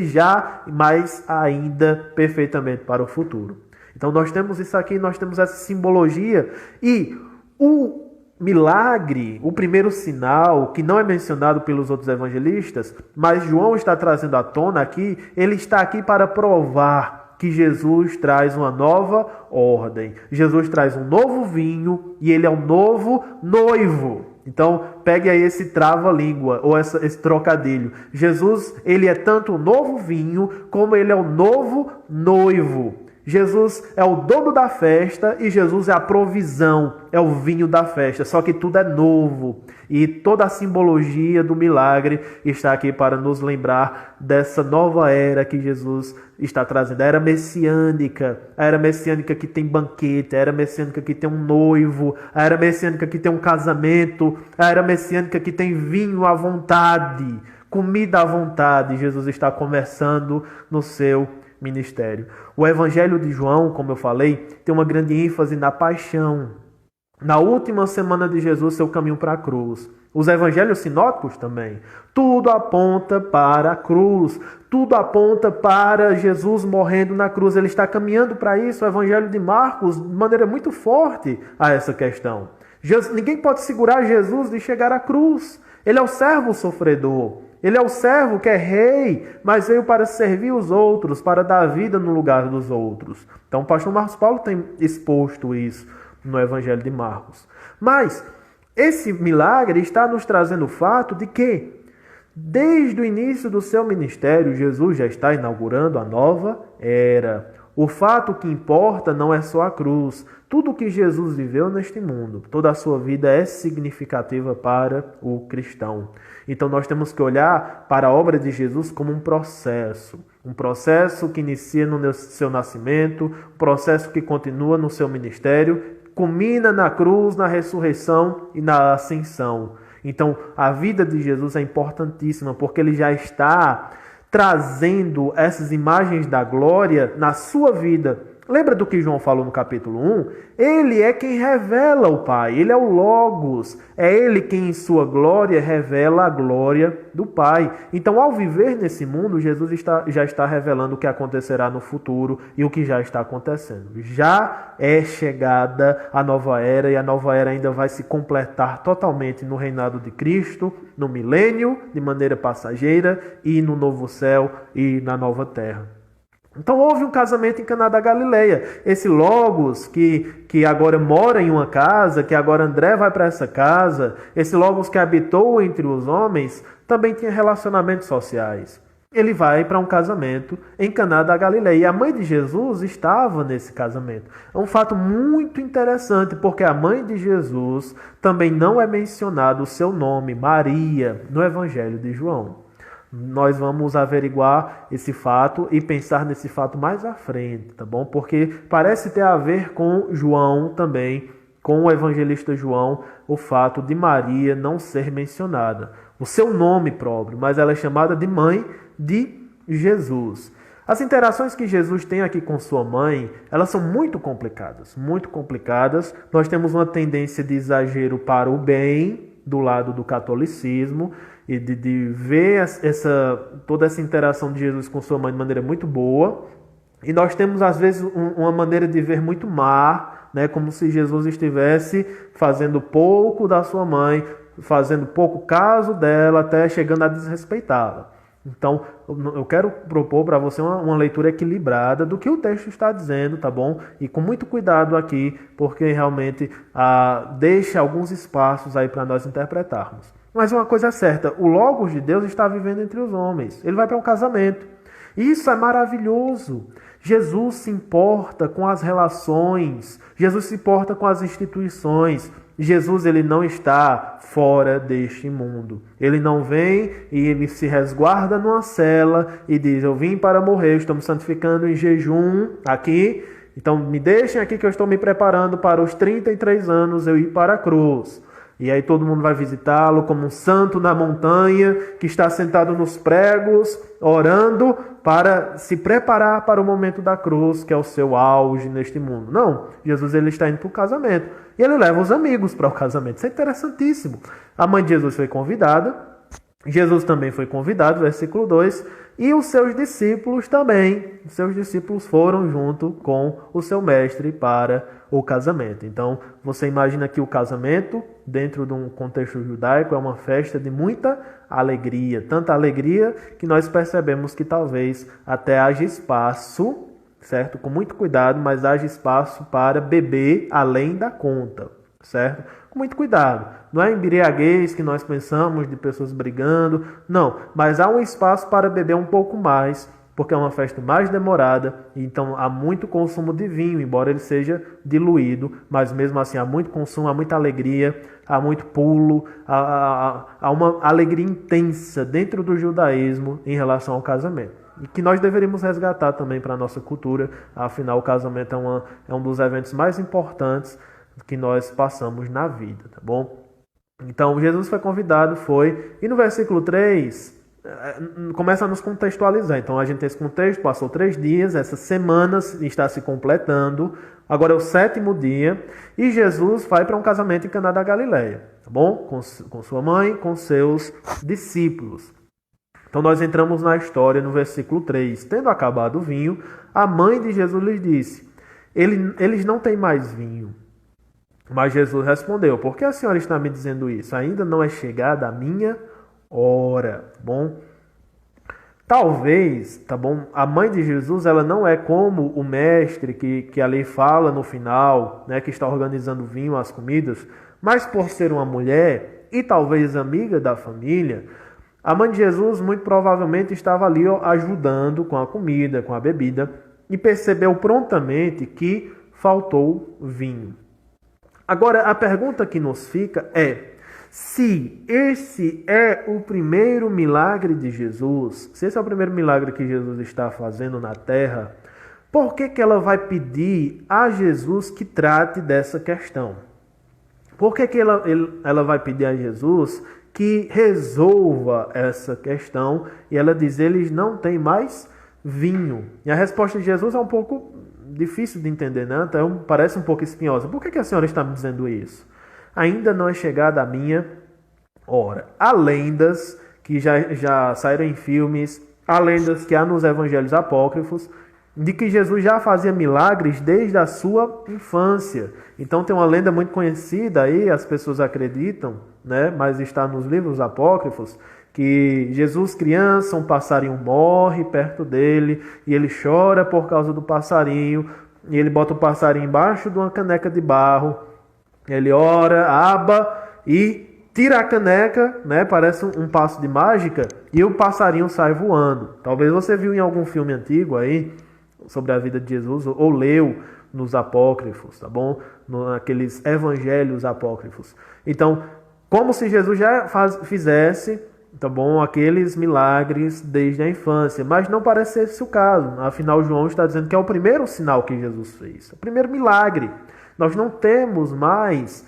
já, mas ainda perfeitamente para o futuro. Então nós temos isso aqui, nós temos essa simbologia, e o milagre, o primeiro sinal, que não é mencionado pelos outros evangelistas, mas João está trazendo à tona aqui, ele está aqui para provar que Jesus traz uma nova ordem. Jesus traz um novo vinho e ele é um novo noivo. Então, pegue aí esse trava-língua ou esse trocadilho. Jesus, ele é tanto o novo vinho como ele é o novo noivo. Jesus é o dono da festa e Jesus é a provisão, é o vinho da festa. Só que tudo é novo. E toda a simbologia do milagre está aqui para nos lembrar dessa nova era que Jesus está trazendo. A era messiânica que tem banquete, a era messiânica que tem um noivo, a era messiânica que tem um casamento, a era messiânica que tem vinho à vontade, comida à vontade. Jesus está começando no seu ministério. O Evangelho de João, como eu falei, tem uma grande ênfase na paixão. Na última semana de Jesus, seu caminho para a cruz. Os evangelhos sinóticos também. Tudo aponta para a cruz. Tudo aponta para Jesus morrendo na cruz. Ele está caminhando para isso. O Evangelho de Marcos, de maneira muito forte, a essa questão. Ninguém pode segurar Jesus de chegar à cruz. Ele é o servo sofredor. Ele é o servo que é rei, mas veio para servir os outros, para dar vida no lugar dos outros. Então o pastor Marcos Paulo tem exposto isso no Evangelho de Marcos. Mas esse milagre está nos trazendo o fato de que, desde o início do seu ministério, Jesus já está inaugurando a nova era. O fato que importa não é só a cruz. Tudo que Jesus viveu neste mundo, toda a sua vida é significativa para o cristão. Então nós temos que olhar para a obra de Jesus como um processo que inicia no seu nascimento, um processo que continua no seu ministério, culmina na cruz, na ressurreição e na ascensão. Então a vida de Jesus é importantíssima, porque ele já está trazendo essas imagens da glória na sua vida, Lembra do que João falou no capítulo 1? Ele é quem revela o Pai, ele é o Logos, é ele quem em sua glória revela a glória do Pai. Então, ao viver nesse mundo, Jesus já está revelando o que acontecerá no futuro e o que já está acontecendo. Já é chegada a nova era, e a nova era ainda vai se completar totalmente no reinado de Cristo, no milênio, de maneira passageira, e no novo céu e na nova terra. Então houve um casamento em Caná da Galileia. Esse Logos, que agora mora em uma casa, que agora André vai para essa casa, esse Logos que habitou entre os homens, também tinha relacionamentos sociais. Ele vai para um casamento em Caná da Galileia. E a mãe de Jesus estava nesse casamento. É um fato muito interessante, porque a mãe de Jesus também não é mencionado o seu nome, Maria, no Evangelho de João. Nós vamos averiguar esse fato e pensar nesse fato mais à frente, tá bom? Porque parece ter a ver com João também, com o evangelista João, o fato de Maria não ser mencionada. O seu nome próprio, mas ela é chamada de mãe de Jesus. As interações que Jesus tem aqui com sua mãe, elas são muito complicadas, muito complicadas. Nós temos uma tendência de exagero para o bem, do lado do catolicismo, e de ver toda essa interação de Jesus com sua mãe de maneira muito boa. E nós temos, às vezes, uma maneira de ver muito má, né? Como se Jesus estivesse fazendo pouco da sua mãe, fazendo pouco caso dela, até chegando a desrespeitá-la. Então, eu quero propor para você uma leitura equilibrada do que o texto está dizendo, tá bom? E com muito cuidado aqui, porque realmente deixa alguns espaços aí para nós interpretarmos. Mas uma coisa é certa, o Logos de Deus está vivendo entre os homens. Ele vai para um casamento. Isso é maravilhoso. Jesus se importa com as relações. Jesus se importa com as instituições. Jesus, ele não está fora deste mundo. Ele não vem e ele se resguarda numa cela e diz: eu vim para morrer, estou me santificando em jejum aqui. Então me deixem aqui que eu estou me preparando para os 33 anos eu ir para a cruz. E aí todo mundo vai visitá-lo como um santo na montanha, que está sentado nos pregos, orando para se preparar para o momento da cruz, que é o seu auge neste mundo. Não, Jesus ele está indo para o casamento. E ele leva os amigos para o casamento. Isso é interessantíssimo. A mãe de Jesus foi convidada, Jesus também foi convidado, versículo 2, e os seus discípulos também. Os seus discípulos foram junto com o seu mestre para o casamento. Então, você imagina que o casamento, dentro de um contexto judaico, é uma festa de muita alegria. Tanta alegria que nós percebemos que talvez até haja espaço, certo? Com muito cuidado, mas haja espaço para beber além da conta, certo? Com muito cuidado. Não é embriaguez que nós pensamos de pessoas brigando, não. Mas há um espaço para beber um pouco mais, porque é uma festa mais demorada, então há muito consumo de vinho, embora ele seja diluído, mas mesmo assim há muito consumo, há muita alegria, há muito pulo, há uma alegria intensa dentro do judaísmo em relação ao casamento. E que nós deveríamos resgatar também para a nossa cultura, afinal o casamento é um dos eventos mais importantes que nós passamos na vida, tá bom? Então Jesus foi convidado, e no versículo 3... começa a nos contextualizar. Então a gente tem esse contexto, passou 3 dias, essas semanas está se completando, agora é o 7º dia, e Jesus vai para um casamento em Caná da Galileia, tá bom? Com sua mãe, com seus discípulos. Então nós entramos na história no versículo 3. Tendo acabado o vinho, a mãe de Jesus lhes disse: eles não têm mais vinho. Mas Jesus respondeu: por que a senhora está me dizendo isso? Ainda não é chegada a minha hora, tá bom? Talvez, tá bom? A mãe de Jesus, ela não é como o mestre que ali fala no final, né, que está organizando o vinho, as comidas, mas por ser uma mulher e talvez amiga da família, a mãe de Jesus muito provavelmente estava ali ajudando com a comida, com a bebida, e percebeu prontamente que faltou vinho. Agora, a pergunta que nos fica é: se esse é o primeiro milagre de Jesus, se esse é o primeiro milagre que Jesus está fazendo na terra, por que ela vai pedir a Jesus que trate dessa questão? Por que ela vai pedir a Jesus que resolva essa questão? E ela diz: eles não têm mais vinho. E a resposta de Jesus é um pouco difícil de entender, né? Então parece um pouco espinhosa. Por que a senhora está me dizendo isso? Ainda não é chegada a minha hora. Há lendas que já saíram em filmes, há lendas que há nos evangelhos apócrifos, de que Jesus já fazia milagres desde a sua infância. Então tem uma lenda muito conhecida aí, as pessoas acreditam, né? Mas está nos livros apócrifos, que Jesus criança, um passarinho morre perto dele, e ele chora por causa do passarinho, e ele bota o passarinho embaixo de uma caneca de barro, ele ora, aba, e tira a caneca, né? Parece um passo de mágica, e o passarinho sai voando. Talvez você viu em algum filme antigo aí, sobre a vida de Jesus, ou leu nos apócrifos, tá bom? Naqueles evangelhos apócrifos. Então, como se Jesus já fizesse, tá bom, aqueles milagres desde a infância, mas não parece ser esse o caso. Afinal, João está dizendo que é o primeiro sinal que Jesus fez, o primeiro milagre. Nós não temos mais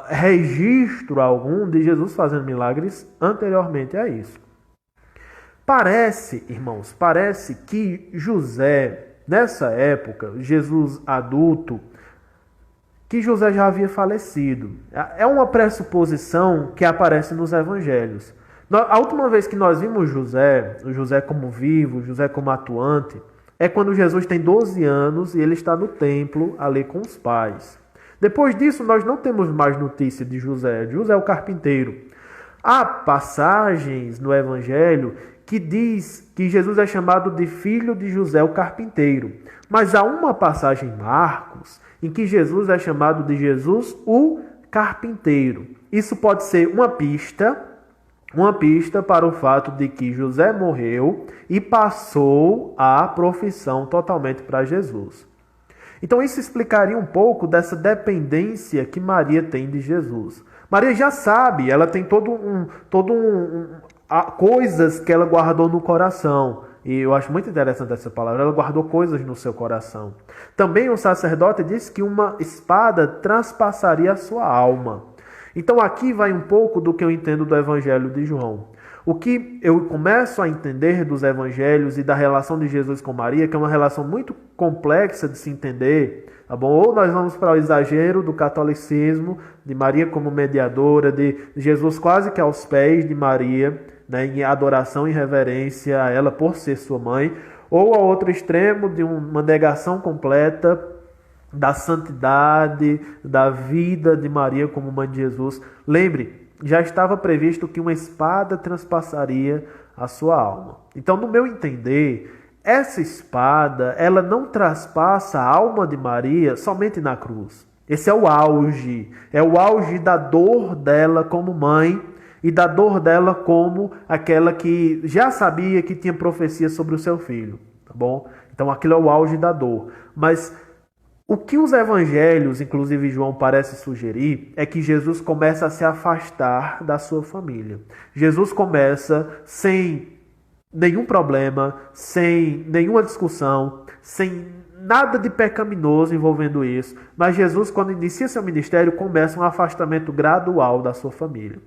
registro algum de Jesus fazendo milagres anteriormente a isso. Parece, irmãos, parece que José, nessa época, Jesus adulto, que José já havia falecido. É uma pressuposição que aparece nos evangelhos. A última vez que nós vimos José, o José como vivo, José como atuante, é quando Jesus tem 12 anos e ele está no templo ali com os pais. Depois disso, nós não temos mais notícia de José o carpinteiro. Há passagens no evangelho que diz que Jesus é chamado de filho de José o carpinteiro. Mas há uma passagem em Marcos em que Jesus é chamado de Jesus o carpinteiro. Isso pode ser uma pista para o fato de que José morreu e passou a profissão totalmente para Jesus. Então isso explicaria um pouco dessa dependência que Maria tem de Jesus. Maria já sabe, ela tem coisas que ela guardou no coração. E eu acho muito interessante essa palavra. Ela guardou coisas no seu coração. Também o sacerdote disse que uma espada transpassaria a sua alma. Então aqui vai um pouco do que eu entendo do Evangelho de João. O que eu começo a entender dos evangelhos e da relação de Jesus com Maria, que é uma relação muito complexa de se entender, tá bom? Ou nós vamos para o exagero do catolicismo, de Maria como mediadora, de Jesus quase que aos pés de Maria, né, em adoração e reverência a ela por ser sua mãe, ou ao outro extremo de uma negação completa da santidade, da vida de Maria como mãe de Jesus. Lembre, já estava previsto que uma espada transpassaria a sua alma. Então, no meu entender, essa espada, ela não traspassa a alma de Maria somente na cruz. Esse é o auge da dor dela como mãe e da dor dela como aquela que já sabia que tinha profecia sobre o seu filho, tá bom? Então, aquilo é o auge da dor. Mas o que os evangelhos, inclusive João, parece sugerir é que Jesus começa a se afastar da sua família. Jesus começa sem nenhum problema, sem nenhuma discussão, sem nada de pecaminoso envolvendo isso. Mas Jesus, quando inicia seu ministério, começa um afastamento gradual da sua família.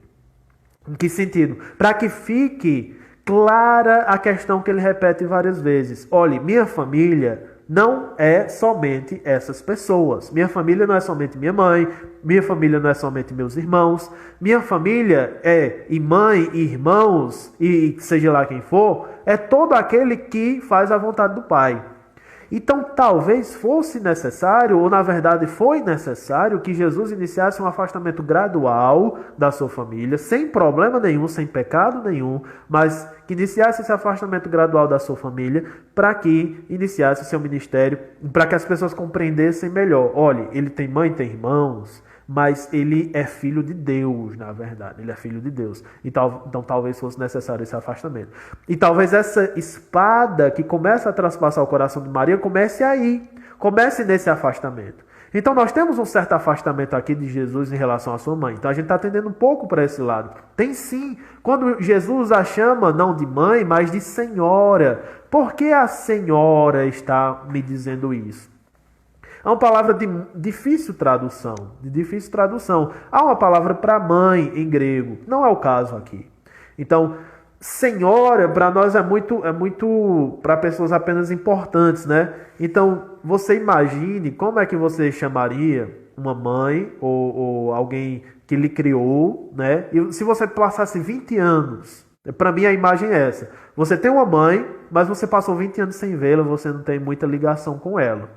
Em que sentido? Para que fique clara a questão que ele repete várias vezes. Olhe, minha família não é somente essas pessoas. Minha família não é somente minha mãe, minha família não é somente meus irmãos. Minha família é e mãe, e irmãos, e seja lá quem for, é todo aquele que faz a vontade do Pai. Então, talvez fosse necessário, ou na verdade foi necessário, que Jesus iniciasse um afastamento gradual da sua família, sem problema nenhum, sem pecado nenhum, mas que iniciasse esse afastamento gradual da sua família para que iniciasse seu ministério, para que as pessoas compreendessem melhor. Olha, ele tem mãe, tem irmãos, mas ele é filho de Deus, na verdade. Ele é filho de Deus. Então talvez fosse necessário esse afastamento. E talvez essa espada que começa a traspassar o coração de Maria comece aí. Comece nesse afastamento. Então nós temos um certo afastamento aqui de Jesus em relação à sua mãe. Então a gente está atendendo um pouco para esse lado. Tem sim. Quando Jesus a chama não de mãe, mas de senhora. Por que a senhora está me dizendo isso? É uma palavra de difícil tradução. Há uma palavra para mãe em grego. Não é o caso aqui. Então, senhora para nós é muito para pessoas apenas importantes, né? Então, você imagine como é que você chamaria uma mãe ou alguém que lhe criou, né? E se você passasse 20 anos, para mim a imagem é essa. Você tem uma mãe, mas você passou 20 anos sem vê-la, você não tem muita ligação com ela.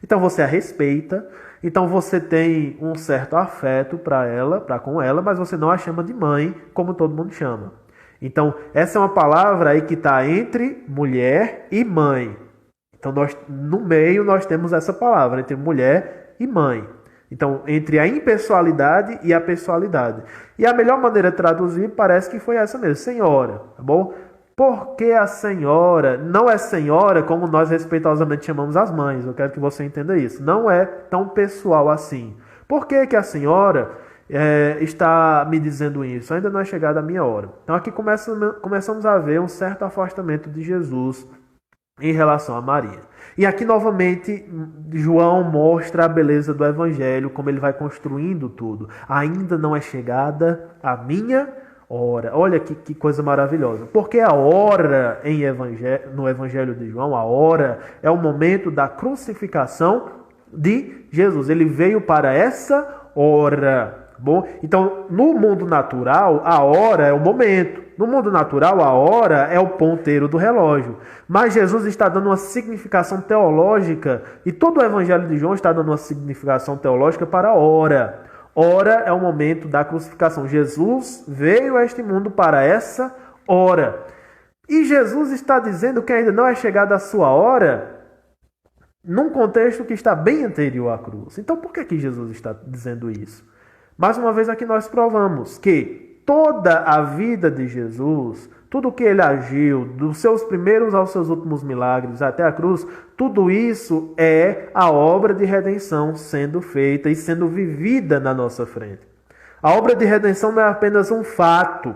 Então você a respeita, então você tem um certo afeto para com ela, mas você não a chama de mãe, como todo mundo chama. Então, essa é uma palavra aí que está entre mulher e mãe. Então, no meio nós temos essa palavra, entre mulher e mãe. Então, entre a impessoalidade e a pessoalidade. E a melhor maneira de traduzir parece que foi essa mesmo, senhora, tá bom? Porque a senhora não é senhora como nós respeitosamente chamamos as mães. Eu quero que você entenda isso. Não é tão pessoal assim. Por que a senhora está me dizendo isso? Ainda não é chegada a minha hora. Então aqui começamos a ver um certo afastamento de Jesus em relação a Maria. E aqui novamente João mostra a beleza do Evangelho, como ele vai construindo tudo. Ainda não é chegada a minha hora. Olha que coisa maravilhosa. Porque a hora no Evangelho de João, a hora é o momento da crucificação de Jesus. Ele veio para essa hora. Bom, então, no mundo natural, a hora é o momento. No mundo natural, a hora é o ponteiro do relógio. Mas Jesus está dando uma significação teológica, e todo o Evangelho de João está dando uma significação teológica para a hora. Hora é o momento da crucificação. Jesus veio a este mundo para essa hora. E Jesus está dizendo que ainda não é chegada a sua hora, num contexto que está bem anterior à cruz. Então, por que Jesus está dizendo isso? Mais uma vez aqui nós provamos que toda a vida de Jesus, tudo que ele agiu, dos seus primeiros aos seus últimos milagres até a cruz, tudo isso é a obra de redenção sendo feita e sendo vivida na nossa frente. A obra de redenção não é apenas um fato.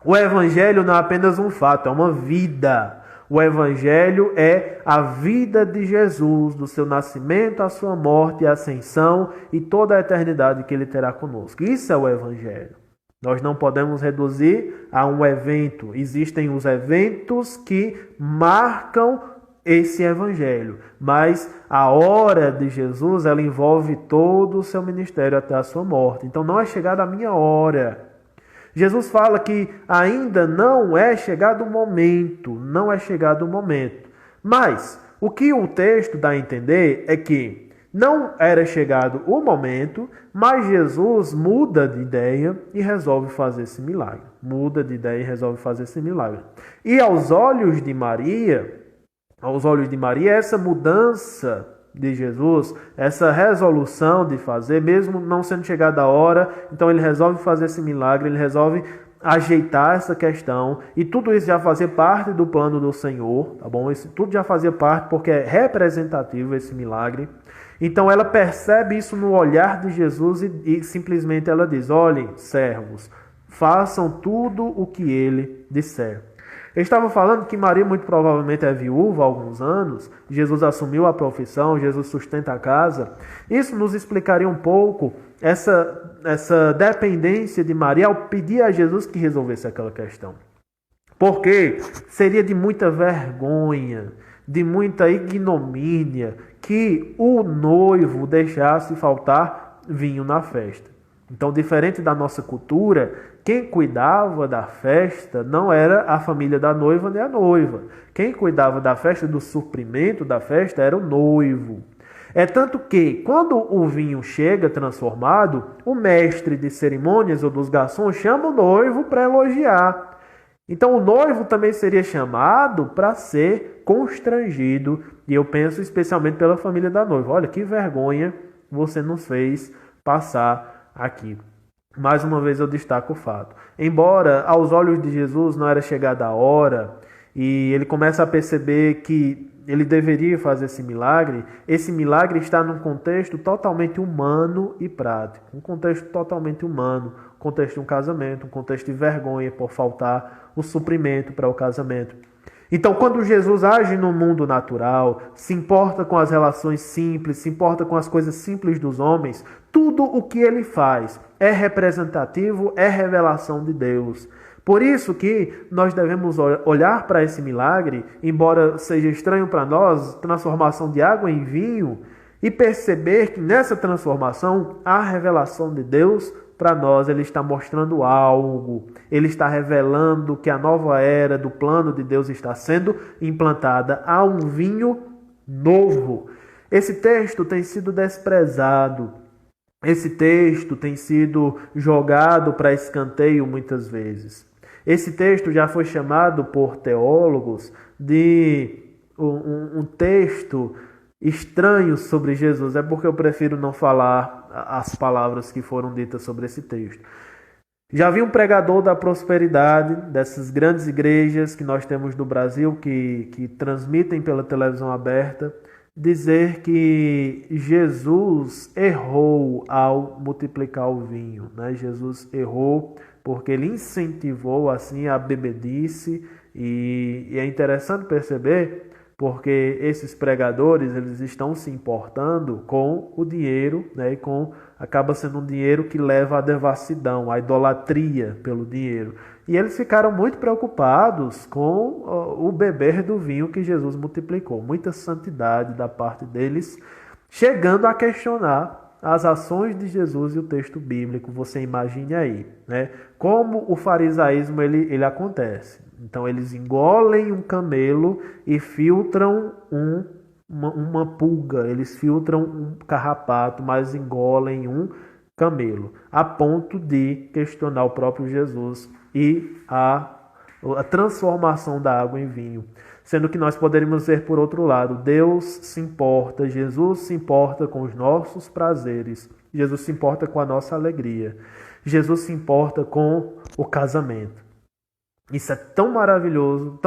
O Evangelho não é apenas um fato, é uma vida. O Evangelho é a vida de Jesus, do seu nascimento, a sua morte e ascensão e toda a eternidade que ele terá conosco. Isso é o Evangelho. Nós não podemos reduzir a um evento. Existem os eventos que marcam esse Evangelho. Mas a hora de Jesus, ela envolve todo o seu ministério até a sua morte. Então não é chegada a minha hora. Jesus fala que ainda não é chegado o momento, não é chegado o momento. Mas o que o texto dá a entender é que não era chegado o momento, mas Jesus muda de ideia e resolve fazer esse milagre. Muda de ideia e resolve fazer esse milagre. E aos olhos de Maria, essa mudança de Jesus, essa resolução de fazer, mesmo não sendo chegada a hora, então ele resolve fazer esse milagre, ele resolve ajeitar essa questão, e tudo isso já fazia parte do plano do Senhor, tá bom? Isso tudo já fazia parte porque é representativo esse milagre. Então ela percebe isso no olhar de Jesus e simplesmente ela diz: olhem, servos, façam tudo o que ele disser. Eu estava falando que Maria muito provavelmente é viúva há alguns anos, Jesus assumiu a profissão, Jesus sustenta a casa. Isso nos explicaria um pouco essa dependência de Maria ao pedir a Jesus que resolvesse aquela questão. Porque seria de muita vergonha, de muita ignomínia, que o noivo deixasse faltar vinho na festa. Então, diferente da nossa cultura, quem cuidava da festa não era a família da noiva nem a noiva. Quem cuidava da festa, do suprimento da festa, era o noivo. É tanto que, quando o vinho chega transformado, o mestre de cerimônias ou dos garçons chama o noivo para elogiar. Então, o noivo também seria chamado para ser constrangido. E eu penso especialmente pela família da noiva. Olha, que vergonha você nos fez passar aqui. Mais uma vez eu destaco o fato. Embora aos olhos de Jesus não era chegada a hora, e ele começa a perceber que ele deveria fazer esse milagre está num contexto totalmente humano e prático. Um contexto totalmente humano, um contexto de um casamento, um contexto de vergonha por faltar o suprimento para o casamento. Então, quando Jesus age no mundo natural, se importa com as relações simples, se importa com as coisas simples dos homens, tudo o que ele faz é representativo, é revelação de Deus. Por isso que nós devemos olhar para esse milagre, embora seja estranho para nós, transformação de água em vinho, e perceber que nessa transformação, a revelação de Deus para nós, ele está mostrando algo, ele está revelando que a nova era do plano de Deus está sendo implantada. Há um vinho novo. Esse texto tem sido desprezado, esse texto tem sido jogado para escanteio muitas vezes. Esse texto já foi chamado por teólogos de um texto estranho sobre Jesus. É porque eu prefiro não falar as palavras que foram ditas sobre esse texto. Já vi um pregador da prosperidade, dessas grandes igrejas que nós temos no Brasil, que transmitem pela televisão aberta, dizer que Jesus errou ao multiplicar o vinho, né? Jesus errou porque ele incentivou assim a bebedice, e é interessante perceber porque esses pregadores, eles estão se importando com o dinheiro, né? E acaba sendo um dinheiro que leva à devassidão, à idolatria pelo dinheiro. E eles ficaram muito preocupados com o beber do vinho que Jesus multiplicou. Muita santidade da parte deles, chegando a questionar as ações de Jesus e o texto bíblico. Você imagine aí, né? Como o farisaísmo ele acontece. Então eles engolem um camelo e filtram uma pulga, eles filtram um carrapato, mas engolem um camelo, a ponto de questionar o próprio Jesus e a transformação da água em vinho. Sendo que nós poderíamos ver por outro lado, Deus se importa, Jesus se importa com os nossos prazeres, Jesus se importa com a nossa alegria, Jesus se importa com o casamento. Isso é tão maravilhoso,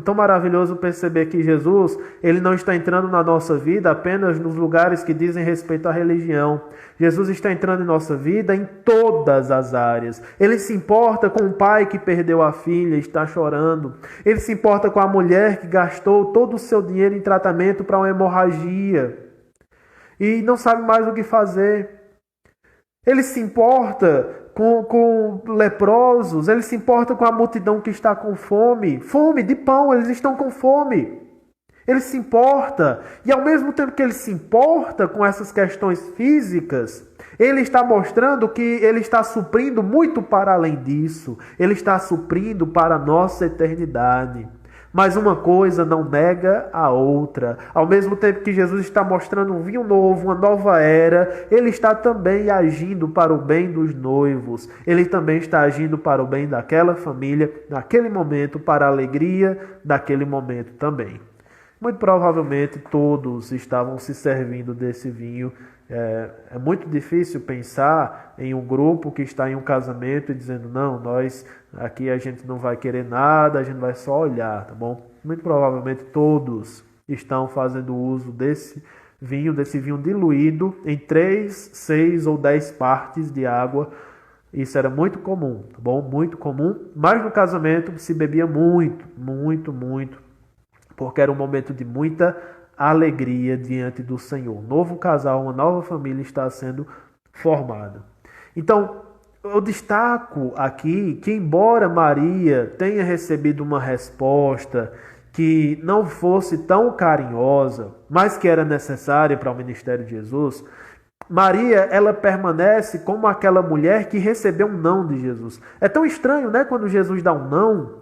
tão maravilhoso perceber que Jesus, ele não está entrando na nossa vida apenas nos lugares que dizem respeito à religião. Jesus está entrando em nossa vida em todas as áreas. Ele se importa com o pai que perdeu a filha e está chorando. Ele se importa com a mulher que gastou todo o seu dinheiro em tratamento para uma hemorragia e não sabe mais o que fazer. Ele se importa com leprosos, ele se importa com a multidão que está com fome de pão, eles estão com fome. Ele se importa, e ao mesmo tempo que ele se importa com essas questões físicas, ele está mostrando que ele está suprindo muito para além disso, ele está suprindo para a nossa eternidade. Mas uma coisa não nega a outra. Ao mesmo tempo que Jesus está mostrando um vinho novo, uma nova era, ele está também agindo para o bem dos noivos. Ele também está agindo para o bem daquela família, naquele momento, para a alegria daquele momento também. Muito provavelmente todos estavam se servindo desse vinho. É muito difícil pensar em um grupo que está em um casamento e dizendo, não, nós aqui a gente não vai querer nada, a gente vai só olhar, tá bom? Muito provavelmente todos estão fazendo uso desse vinho diluído em 3, 6 ou 10 partes de água. Isso era muito comum, tá bom? Muito comum, mas no casamento se bebia muito, porque era um momento de muita alegria diante do Senhor. Um novo casal, uma nova família está sendo formada. Então, eu destaco aqui que, embora Maria tenha recebido uma resposta que não fosse tão carinhosa, mas que era necessária para o ministério de Jesus, Maria, ela permanece como aquela mulher que recebeu um não de Jesus. É tão estranho, né? Quando Jesus dá um não,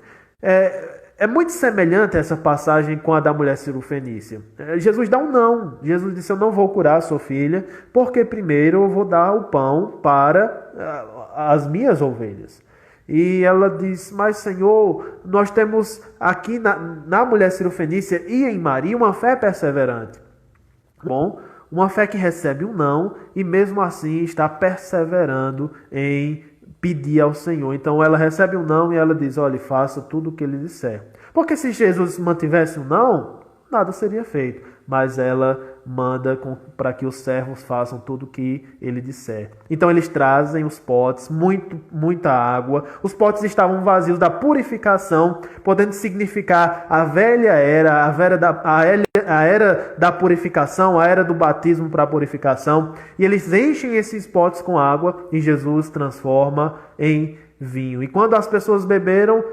é muito semelhante essa passagem com a da mulher cirofenícia. Jesus dá um não. Jesus disse, eu não vou curar a sua filha, porque primeiro eu vou dar o pão para as minhas ovelhas. E ela diz, mas Senhor, nós temos aqui na mulher cirofenícia e em Maria uma fé perseverante. Bom, uma fé que recebe um não e mesmo assim está perseverando em pedir ao Senhor. Então ela recebe um não e ela diz, olha, faça tudo o que ele disser. Porque se Jesus mantivesse um não, nada seria feito. Mas ela manda para que os servos façam tudo o que ele disser. Então eles trazem os potes, muita água. Os potes estavam vazios da purificação, podendo significar a velha era, a era da purificação, a era do batismo para a purificação. E eles enchem esses potes com água e Jesus transforma em vinho. E quando as pessoas beberam,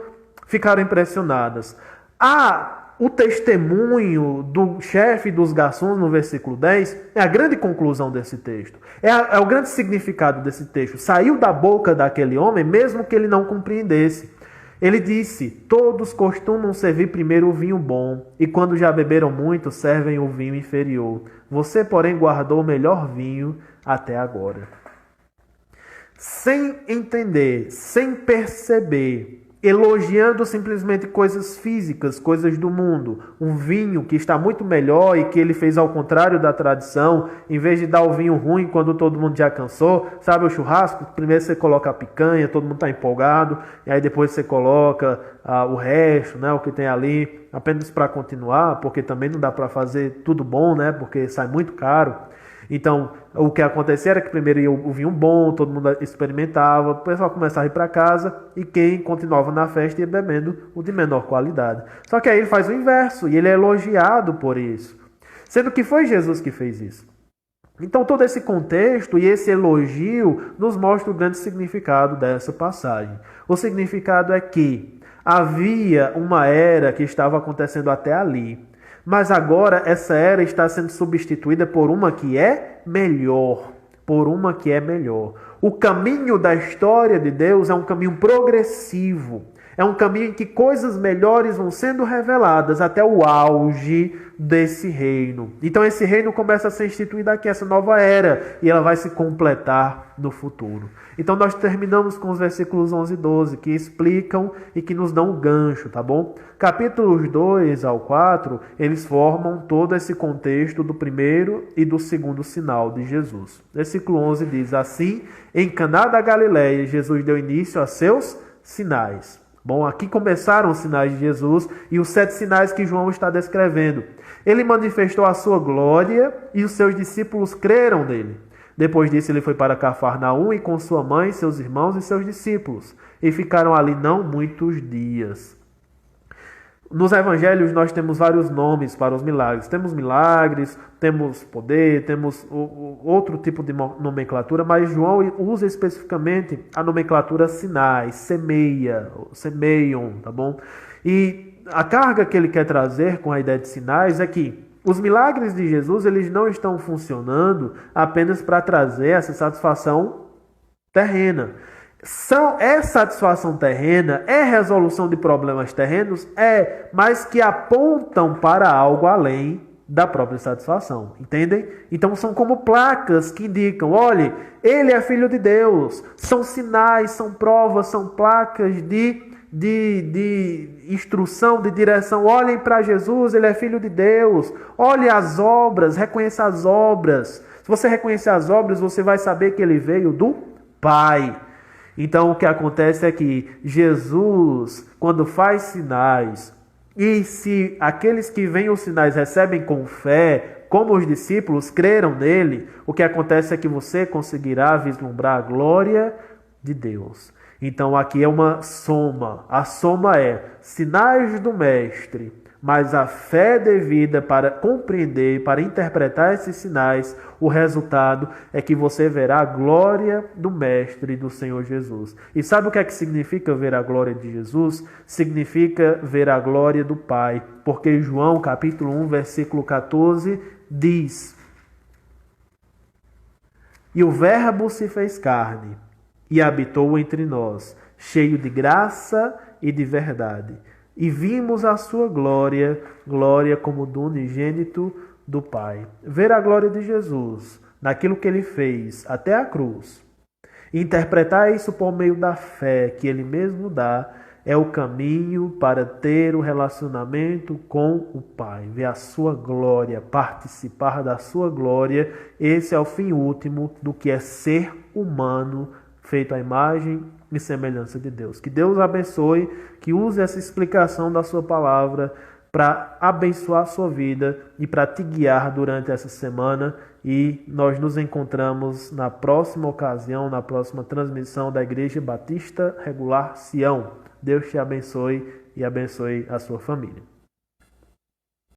ficaram impressionadas. O testemunho do chefe dos garçons no versículo 10 é a grande conclusão desse texto. É o grande significado desse texto. Saiu da boca daquele homem, mesmo que ele não compreendesse. Ele disse: todos costumam servir primeiro o vinho bom, e quando já beberam muito, servem o vinho inferior. Você, porém, guardou o melhor vinho até agora. Sem entender, sem perceber, elogiando simplesmente coisas físicas, coisas do mundo. Um vinho que está muito melhor e que ele fez ao contrário da tradição, em vez de dar o vinho ruim quando todo mundo já cansou. Sabe o churrasco? Primeiro você coloca a picanha, todo mundo está empolgado, e aí depois você coloca o resto, né, o que tem ali, apenas para continuar, porque também não dá para fazer tudo bom, né, porque sai muito caro. Então, o que acontecia era que primeiro ia o vinho bom, todo mundo experimentava, o pessoal começava a ir para casa e quem continuava na festa ia bebendo o de menor qualidade. Só que aí ele faz o inverso e ele é elogiado por isso, sendo que foi Jesus que fez isso. Então, todo esse contexto e esse elogio nos mostra o grande significado dessa passagem. O significado é que havia uma era que estava acontecendo até ali, mas agora essa era está sendo substituída por uma que é melhor. Por uma que é melhor. O caminho da história de Deus é um caminho progressivo. É um caminho em que coisas melhores vão sendo reveladas até o auge desse reino. Então esse reino começa a ser instituído aqui, essa nova era, e ela vai se completar no futuro. Então nós terminamos com os versículos 11 e 12, que explicam e que nos dão um gancho, tá bom? Capítulos 2 ao 4, eles formam todo esse contexto do primeiro e do segundo sinal de Jesus. Versículo 11 diz assim: em Caná da Galileia, Jesus deu início a seus sinais. Bom, aqui começaram os sinais de Jesus e os 7 sinais que João está descrevendo. Ele manifestou a sua glória e os seus discípulos creram nele. Depois disso, ele foi para Cafarnaum e com sua mãe, seus irmãos e seus discípulos. E ficaram ali não muitos dias. Nos evangelhos nós temos vários nomes para os milagres. Temos milagres, temos poder, temos outro tipo de nomenclatura, mas João usa especificamente a nomenclatura sinais, semeion, tá bom? E a carga que ele quer trazer com a ideia de sinais é que os milagres de Jesus, eles não estão funcionando apenas para trazer essa satisfação terrena. É satisfação terrena, é resolução de problemas terrenos, mas que apontam para algo além da própria satisfação, entendem? Então são como placas que indicam, olhe, ele é filho de Deus, são sinais, são provas, são placas de instrução, de direção. Olhem para Jesus, ele é filho de Deus, olhe as obras, reconheça as obras. Se você reconhecer as obras, você vai saber que ele veio do Pai. Então o que acontece é que Jesus, quando faz sinais, e se aqueles que veem os sinais recebem com fé, como os discípulos creram nele, o que acontece é que você conseguirá vislumbrar a glória de Deus. Então aqui é uma soma. A soma é sinais do Mestre, mas a fé devida para compreender, para interpretar esses sinais. O resultado é que você verá a glória do Mestre, do Senhor Jesus. E sabe o que é que significa ver a glória de Jesus? Significa ver a glória do Pai. Porque João, capítulo 1, versículo 14, diz: e o Verbo se fez carne e habitou entre nós, cheio de graça e de verdade. E vimos a sua glória, glória como do unigênito do Pai. Ver a glória de Jesus naquilo que ele fez até a cruz, e interpretar isso por meio da fé que ele mesmo dá, é o caminho para ter o relacionamento com o Pai. Ver a sua glória, participar da sua glória, esse é o fim último do que é ser humano, feito à imagem e semelhança de Deus. Que Deus abençoe, que use essa explicação da sua palavra para abençoar a sua vida e para te guiar durante essa semana. E nós nos encontramos na próxima ocasião, na próxima transmissão da Igreja Batista Regular Sião. Deus te abençoe e abençoe a sua família.